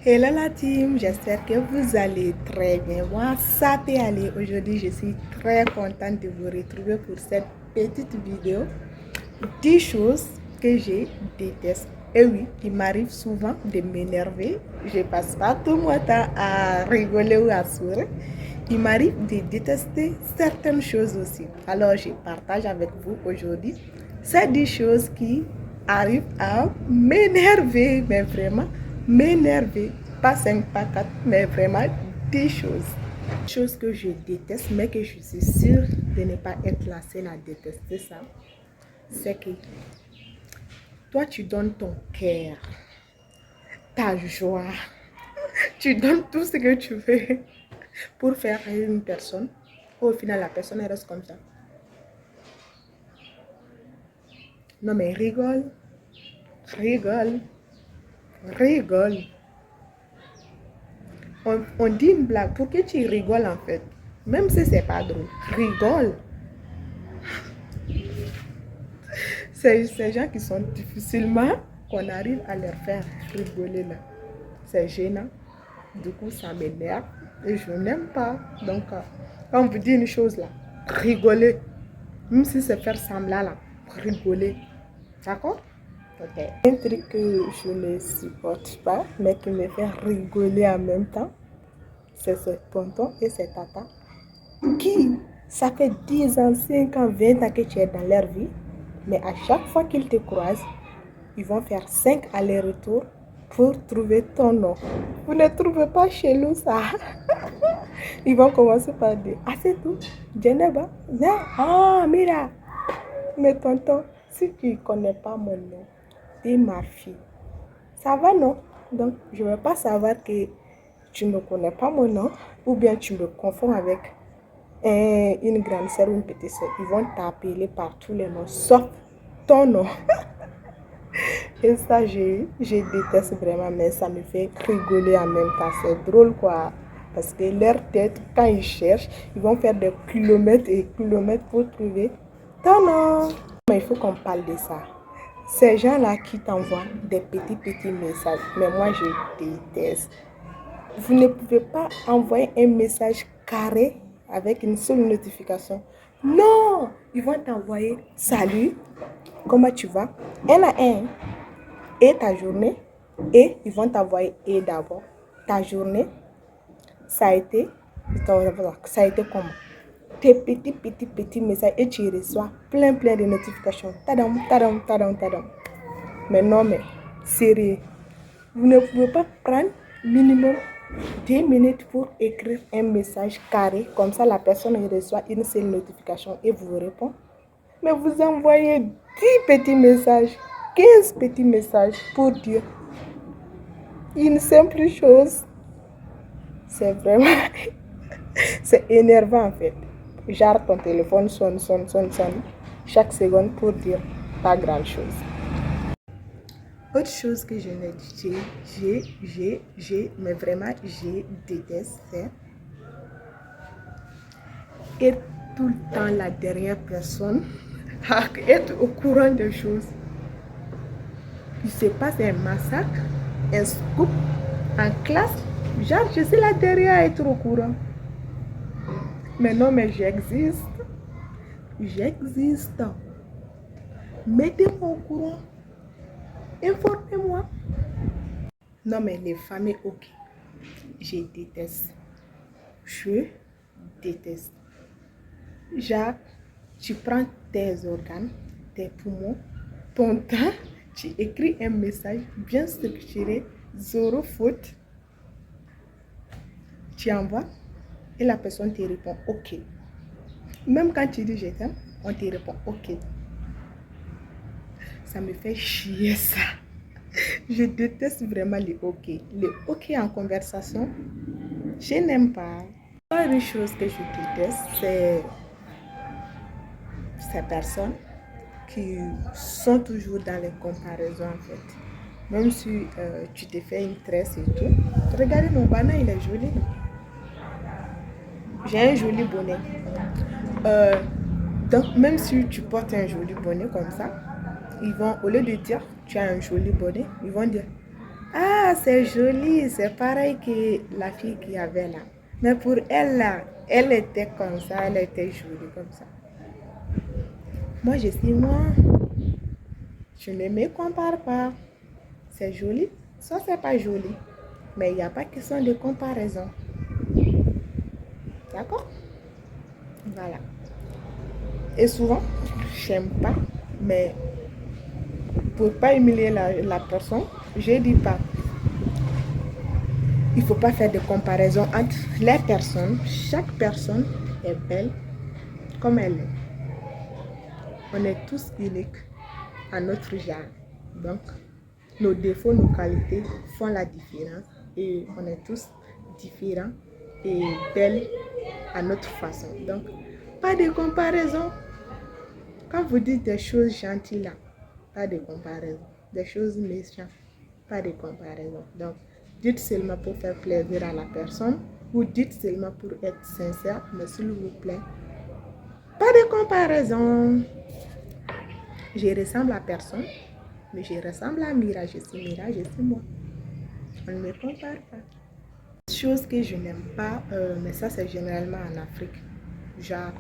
Hello la team, j'espère que vous allez très bien. Moi, ça peut aller. Aujourd'hui, je suis très contente de vous retrouver pour cette petite vidéo. 10 choses que je déteste. Et oui, il m'arrive souvent de m'énerver. Je passe pas tout mon temps à rigoler ou à sourire. Il m'arrive de détester certaines choses aussi. Alors, je partage avec vous aujourd'hui ces 10 choses qui arrivent à m'énerver, mais vraiment m'énerver. Pas 5, pas 4, mais vraiment 10 choses. Chose que je déteste, mais que je suis sûre de ne pas être la seule à détester ça, c'est que toi, tu donnes ton cœur, ta joie, tu donnes tout ce que tu veux pour faire rire une personne. Au final, la personne elle reste comme ça. Non mais rigole, rigole, rigole. On dit une blague, pour que tu rigoles en fait. Même si c'est pas drôle, rigole. C'est ces gens qui sont difficilement qu'on arrive à leur faire rigoler là. C'est gênant. Du coup, ça m'énerve et je n'aime pas. Donc, quand on vous dit une chose là, rigolez. Même si c'est faire semblant là, rigoler. D'accord? Ok. Un truc que je ne supporte pas, mais qui me fait rigoler en même temps, c'est ce tonton et cette tata qui, ça fait 10 ans, 5 ans, 20 ans que tu es dans leur vie, mais à chaque fois qu'ils te croisent, ils vont faire 5 allers-retours pour trouver ton nom. Vous ne trouvez pas chez nous ça? Ils vont commencer par dire, ah c'est tout, Djeneba, ah mira, mais tonton, si tu ne connais pas mon nom, dis ma fille, ça va non? Donc je ne veux pas savoir que tu ne connais pas mon nom ou bien tu me confonds avec une grande sœur ou une petite sœur. Ils vont t'appeler par tous les noms, sauf ton nom. Et ça, je déteste vraiment, mais ça me fait rigoler en même temps. C'est drôle, quoi. Parce que leur tête, quand ils cherchent, ils vont faire des kilomètres et kilomètres pour trouver ton nom. Mais il faut qu'on parle de ça. Ces gens-là qui t'envoient des petits messages, mais moi, je déteste. Vous ne pouvez pas envoyer un message carré avec une seule notification. Non, ils vont t'envoyer salut, comment tu vas, un à un, et ta journée, et ils vont t'envoyer et d'abord ta journée, ça a été comment? Tes petits messages et tu reçois plein de notifications. Tadam, tadam, tadam, tadam. Mais non, mais sérieux, vous ne pouvez pas prendre minimum 10 minutes pour écrire un message carré, comme ça la personne reçoit une seule notification et vous répond. Mais vous envoyez 10 petits messages, 15 petits messages pour dire une simple chose. C'est vraiment, c'est énervant en fait. Genre ton téléphone sonne chaque seconde pour dire pas grand chose. Autre chose que mais vraiment je déteste, c'est être tout le temps la dernière personne à être au courant des choses. Il se passe un massacre, un scoop en classe, genre je suis la dernière à être au courant. Mais non, mais j'existe. J'existe. Mettez-moi au courant. Informez-moi. Non, mais les familles, ok. Je déteste. Je déteste. Genre, tu prends tes organes, tes poumons, ton temps, tu écris un message bien structuré, zéro faute. Tu envoies et la personne te répond ok. Même quand tu dis je t'aime, on te répond ok. Ça me fait chier ça. Je déteste vraiment les ok. Les ok en conversation, je n'aime pas. Une chose que je déteste, c'est ces personnes qui sont toujours dans les comparaisons en fait. Même si tu te fais une tresse et tout. Regardez mon bonnet, il est joli. J'ai un joli bonnet. Donc même si tu portes un joli bonnet comme ça, ils vont, au lieu de dire tu as un joli bonnet, ils vont dire Ah, c'est joli, c'est pareil que la fille qui avait là. Mais pour elle là, elle était comme ça, elle était jolie comme ça. Moi, je suis moi, je ne me compare pas. C'est joli, ça c'est pas joli. Mais il n'y a pas question de comparaison. D'accord? Voilà. Et souvent, j'aime pas, mais pour pas humilier la personne, je dis pas. Il ne faut pas faire de comparaison entre les personnes. Chaque personne est belle comme elle est. On est tous uniques à notre genre. Donc, nos défauts, nos qualités font la différence. Et on est tous différents et belles à notre façon. Donc, pas de comparaison. Quand vous dites des choses gentilles là, pas de comparaison. Des choses méchantes, pas de comparaison. Donc, dites seulement pour faire plaisir à la personne ou dites seulement pour être sincère, mais s'il vous plaît, pas de comparaison. Je ressemble à personne, mais je ressemble à Mira. Je suis Mira, je suis moi. On ne me compare pas. Chose que je n'aime pas, mais ça c'est généralement en Afrique. Genre,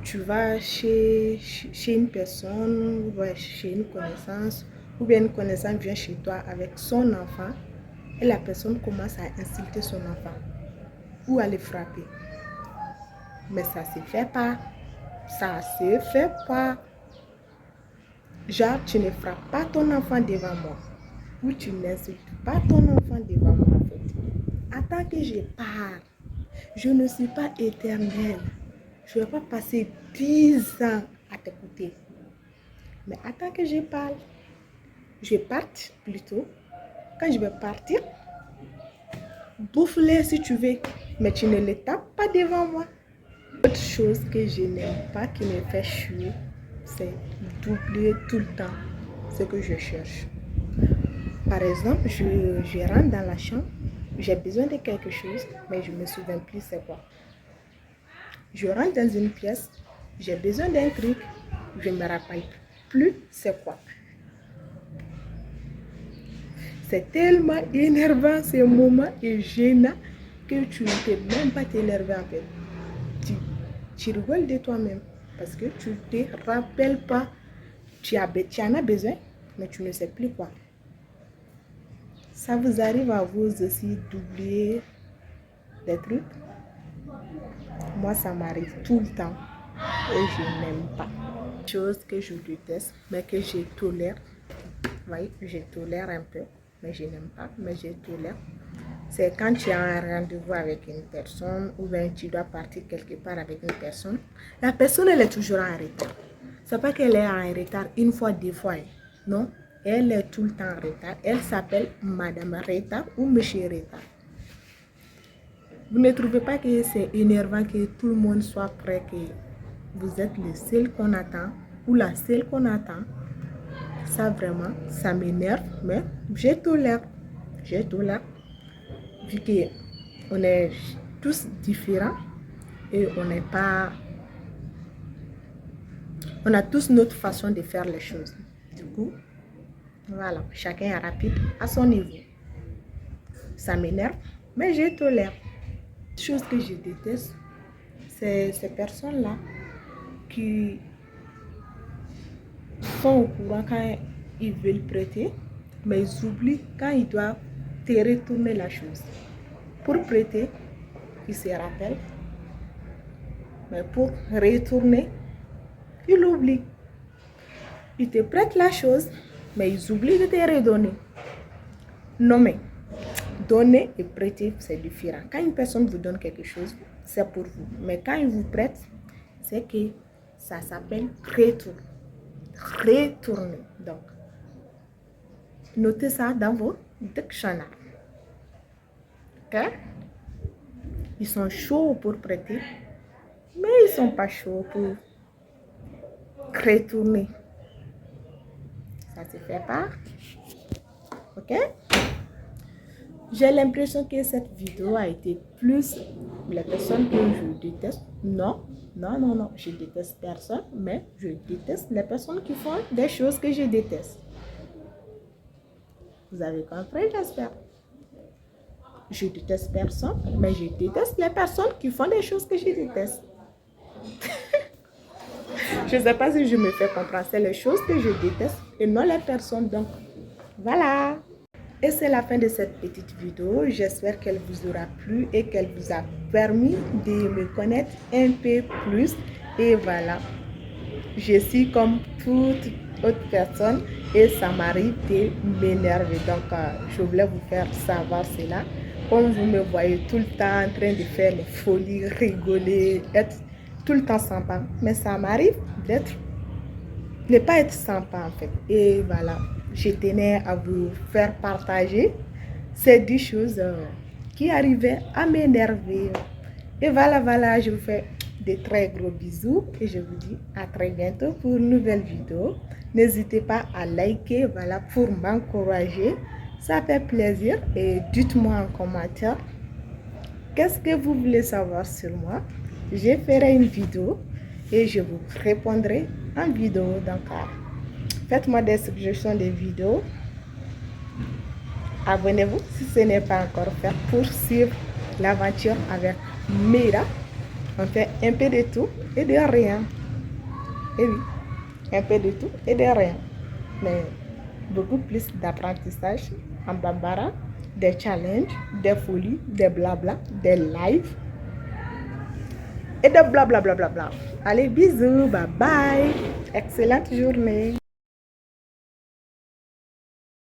tu vas chez une personne, ouais, chez une connaissance, ou bien une connaissance vient chez toi avec son enfant, et la personne commence à insulter son enfant, ou à le frapper. Mais ça se fait pas. Ça se fait pas. Genre, tu ne frappes pas ton enfant devant moi. Ou tu n'insultes pas ton enfant devant moi, en fait. Attends que je parle. Je ne suis pas éternelle. Je ne vais pas passer 10 ans à t'écouter. Mais attends que je parle. Je parte plutôt. Quand je vais partir, bouffe-les si tu veux. Mais tu ne les tapes pas devant moi. Autre chose que je n'aime pas qui me fait chier, c'est d'oublier tout le temps ce que je cherche. Par exemple, je rentre dans la chambre, j'ai besoin de quelque chose, mais je ne me souviens plus c'est quoi. Je rentre dans une pièce, j'ai besoin d'un truc, je ne me rappelle plus c'est quoi. C'est tellement énervant ce moment et gênant que tu ne peux même pas t'énerver en fait. Tu rigoles de toi-même parce que tu ne te rappelles pas. Tu en as besoin, mais tu ne sais plus quoi. Ça vous arrive à vous aussi d'oublier des trucs? Moi, ça m'arrive tout le temps et je n'aime pas. Chose que je déteste, mais que je tolère. Oui, je tolère un peu, mais je n'aime pas, mais je tolère. C'est quand tu as un rendez-vous avec une personne ou bien tu dois partir quelque part avec une personne. La personne, elle est toujours en retard. C'est pas qu'elle est en retard une fois, deux fois. Non, elle est tout le temps en retard. Elle s'appelle Madame Retard ou Monsieur Retard. Vous ne trouvez pas que c'est énervant que tout le monde soit prêt, que vous êtes le seul qu'on attend ou la seule qu'on attend? Ça vraiment, ça m'énerve, mais je tolère. Je tolère. Vu qu'on est tous différents et on a tous notre façon de faire les choses. Du coup, voilà, chacun est rapide à son niveau. Ça m'énerve, mais je tolère. Chose que je déteste, c'est ces personnes-là qui sont au courant quand ils veulent prêter, mais ils oublient quand ils doivent te retourner la chose. Pour prêter, ils se rappellent, mais pour retourner, ils oublient. Ils te prêtent la chose, mais ils oublient de te redonner. Non, mais donner et prêter, c'est différent. Quand une personne vous donne quelque chose, c'est pour vous. Mais quand il vous prête, c'est que ça s'appelle retour. Retourner. Donc, notez ça dans vos dictionnaires. Ok? Ils sont chauds pour prêter, mais ils ne sont pas chauds pour retourner. Ça se fait pas. Ok? J'ai l'impression que cette vidéo a été plus les personnes que je déteste. Non, non, non, non. Je déteste personne, mais je déteste les personnes qui font des choses que je déteste. Vous avez compris, j'espère. Je déteste personne, mais je déteste les personnes qui font des choses que je déteste. Je ne sais pas si je me fais comprendre. C'est les choses que je déteste et non les personnes. Donc, voilà. Et c'est la fin de cette petite vidéo. J'espère qu'elle vous aura plu et qu'elle vous a permis de me connaître un peu plus. Et voilà. Je suis comme toute autre personne et ça m'arrive de m'énerver. Donc, je voulais vous faire savoir cela. Comme vous me voyez tout le temps en train de faire les folies, rigoler, être tout le temps sympa. Mais ça m'arrive ne pas être sympa en fait. Et voilà, je tenais à vous faire partager ces 10 choses qui arrivaient à m'énerver. Et voilà, je vous fais de très gros bisous et je vous dis à très bientôt pour une nouvelle vidéo. N'hésitez pas à liker, voilà, pour m'encourager. Ça fait plaisir et dites-moi en commentaire qu'est-ce que vous voulez savoir sur moi. Je ferai une vidéo et je vous répondrai en vidéo. Donc, faites-moi des suggestions de vidéos. Abonnez-vous si ce n'est pas encore fait pour suivre l'aventure avec Mira. On fait un peu de tout et de rien. Et oui, un peu de tout et de rien. Mais beaucoup plus d'apprentissage en Bambara, des challenges, des folies, des blabla, des lives et de blablabla. Allez, bisous, bye bye. Excellente journée.